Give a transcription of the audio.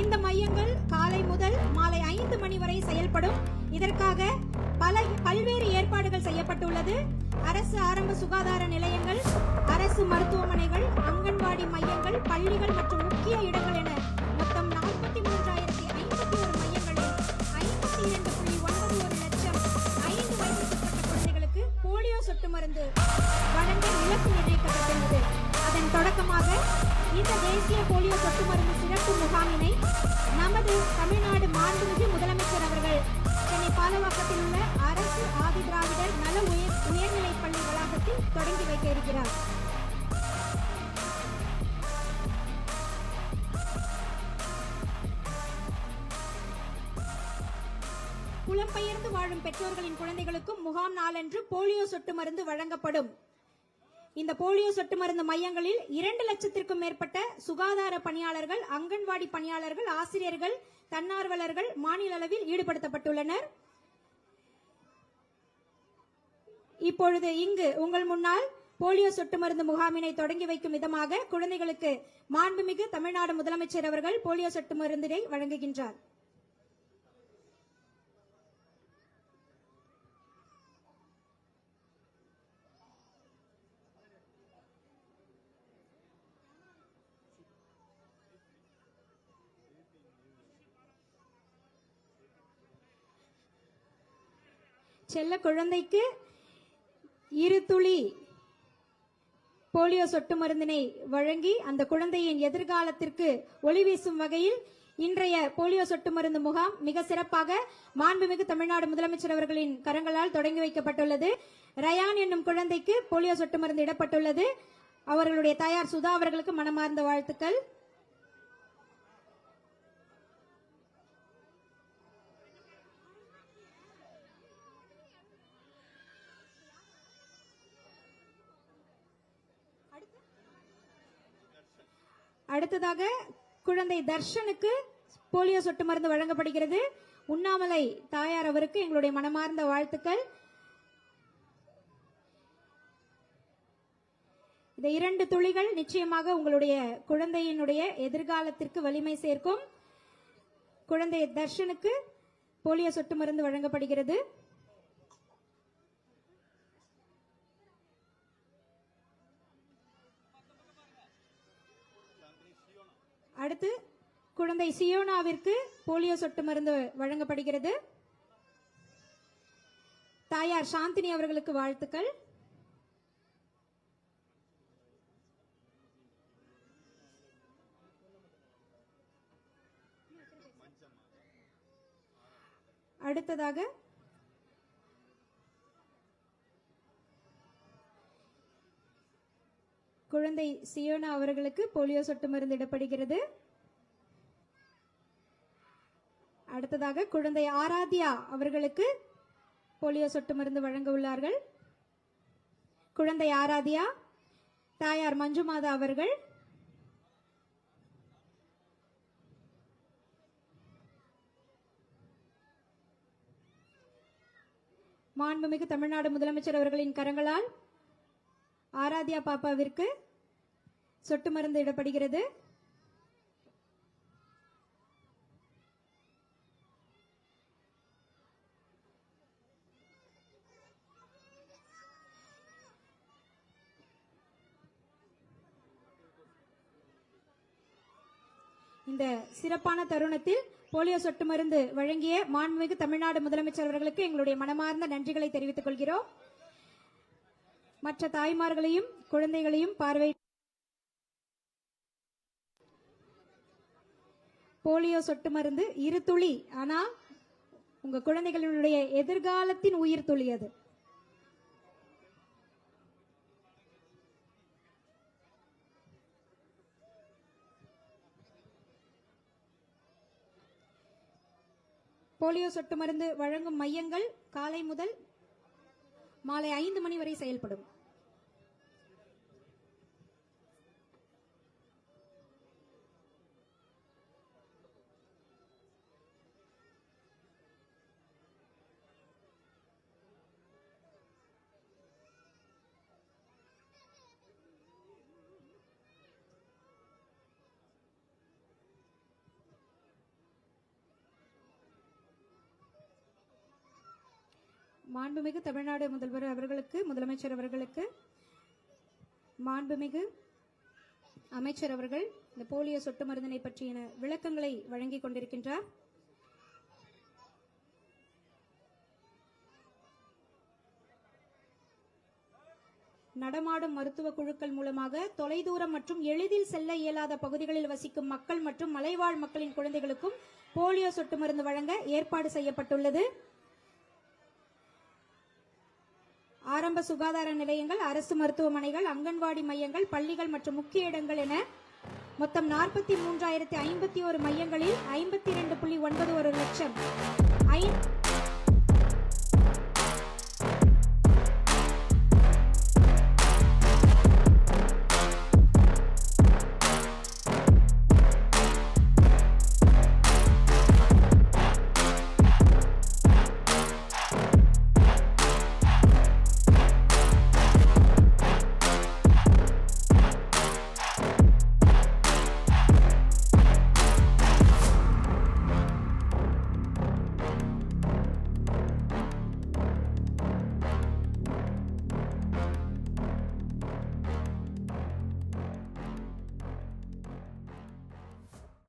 இந்த மையங்கள் காலை முதல் மாலை 5 மணி வரை செயல்படும். இதற்காக பல்வேறு ஏற்பாடுகள் செய்யப்பட்டுள்ளது. அரசு ஆரம்ப சுகாதார நிலையங்கள், அரசு மருத்துவமனைகள், அங்கன்வாடி மையங்கள், பள்ளிகள் மற்றும் முக்கிய இடங்கள் என மொத்தம் 43,051 மையங்களில் 52.91 லட்சம் 5 வயதுக்குட்பட்ட குழந்தைகளுக்கு போலியோ சொட்டு மருந்து வழங்க இலக்கு நிர்ணயிக்கப்பட்டுள்ளது. அதன் தொடக்கமாக இந்த தேசிய போலியோ சொட்டு மருந்து சிறப்பு முகாமினை நமது தமிழ்நாடு மாண்புமிகு முதலமைச்சர் அவர்கள் சென்னை பாலவாக்கத்தில் உள்ள அரசு ஆதி திராவிடர் நல உயர்நிலைப் பள்ளி வளாகத்தில் தொடங்கி வைக்க இருக்கிறார். புலம்பெயர்ந்து வாழும் பெற்றோர்களின் குழந்தைகளுக்கும் முகாம் நாளன்று போலியோ சொட்டு மருந்து வழங்கப்படும். இந்த போலியோ சொட்டு மருந்து மையங்களில் 2 லட்சத்திற்கும் மேற்பட்ட சுகாதார பணியாளர்கள், அங்கன்வாடி பணியாளர்கள், ஆசிரியர்கள், தன்னார்வலர்கள் மாநில அளவில் ஈடுபடுத்தப்பட்டுள்ளனர். இப்பொழுது இங்கு உங்கள் முன்னால் போலியோ சொட்டு மருந்து முகாமினை தொடங்கி வைக்கும் விதமாக குழந்தைகளுக்கு மாண்புமிகு தமிழ்நாடு முதலமைச்சர் அவர்கள் போலியோ சொட்டு மருந்தினை வழங்குகின்றார். செல்ல குழந்தைக்கு 2 துளி போலியோ சொட்டு மருந்தினை வழங்கி அந்த குழந்தையின் எதிர்காலத்திற்கு ஒளி வீசும் வகையில் இன்றைய போலியோ சொட்டு மருந்து முகாம் மிக சிறப்பாக மாண்புமிகு தமிழ்நாடு முதலமைச்சர் அவர்களின் கரங்களால் தொடங்கி வைக்கப்பட்டுள்ளது. ரயான் என்னும் குழந்தைக்கு போலியோ சொட்டு மருந்து இடப்பட்டுள்ளது. அவர்களுடைய தாயார் சுதா அவர்களுக்கு மனமார்ந்த வாழ்த்துக்கள். அடுத்ததாக குழந்தை தர்ஷனுக்கு போலியோ சொட்டு மருந்து வழங்கப்படுகிறது. உண்ணாமலை தாயார் அவருக்கு எங்களுடைய மனமார்ந்த வாழ்த்துக்கள். இந்த 2 துளிகள் நிச்சயமாக உங்களுடைய குழந்தையினுடைய எதிர்காலத்திற்கு வலிமை சேர்க்கும். குழந்தை தர்ஷனுக்கு போலியோ சொட்டு மருந்து வழங்கப்படுகிறது. அடுத்து குழந்தை சியோனாவிற்கு போலியோ சொட்டு மருந்து வழங்கப்படுகிறது. தாயார் சாந்தினி அவர்களுக்கு வாழ்த்துக்கள். அடுத்ததாக குழந்தை சியோனா அவர்களுக்கு போலியோ சொட்டு மருந்து இடப்படுகிறது. அடுத்ததாக குழந்தை ஆராத்யா அவர்களுக்கு போலியோ சொட்டு மருந்து வழங்க உள்ளார்கள். குழந்தை ஆராத்யா, தாயார் மஞ்சுமாதா அவர்கள். மாண்புமிகு தமிழ்நாடு முதலமைச்சர் அவர்களின் கரங்களால் ஆராத்யா பாப்பாவிற்கு சொட்டு மருந்து இடப்படுகிறது. இந்த சிறப்பான தருணத்தில் போலியோ சொட்டு மருந்து வழங்கிய மாண்புமிகு தமிழ்நாடு முதலமைச்சர் அவர்களுக்கு எங்களுடைய மனமார்ந்த நன்றிகளை தெரிவித்துக் கொள்கிறோம். மற்ற தாய்மார்களையும் குழந்தைகளையும் பார்வை போலியோ சொட்டு மருந்து 2 துளி, ஆனா உங்க குழந்தைகளுடைய எதிர்காலத்தின் உயிர் துளி அது. போலியோ சொட்டு மருந்து வழங்கும் மையங்கள் காலை முதல் மாலை 5 மணி வரை செயல்படும். மாண்புமிகு தமிழ்நாடு முதல்வர் அவர்களுக்கு, முதலமைச்சர் அவர்களுக்கு, மாண்புமிகு அமைச்சர் அவர்கள் இந்த போலியோ சொட்டு மருந்தினை பற்றிய விளக்கங்களை வழங்கிக் கொண்டிருக்கின்றார். நடமாடும் மருத்துவ குழுக்கள் மூலமாக தொலைதூரம் மற்றும் எளிதில் செல்ல இயலாத பகுதிகளில் வசிக்கும் மக்கள் மற்றும் மலைவாழ் மக்களின் குழந்தைகளுக்கும் போலியோ சொட்டு மருந்து வழங்க ஏற்பாடு செய்யப்பட்டுள்ளது. ஆரம்ப சுகாதார நிலையங்கள், அரசு மருத்துவமனைகள், அங்கன்வாடி மையங்கள், பள்ளிகள் மற்றும் முக்கிய இடங்கள் என மொத்தம் 43,051 மையங்களில் 52.91 லட்சம்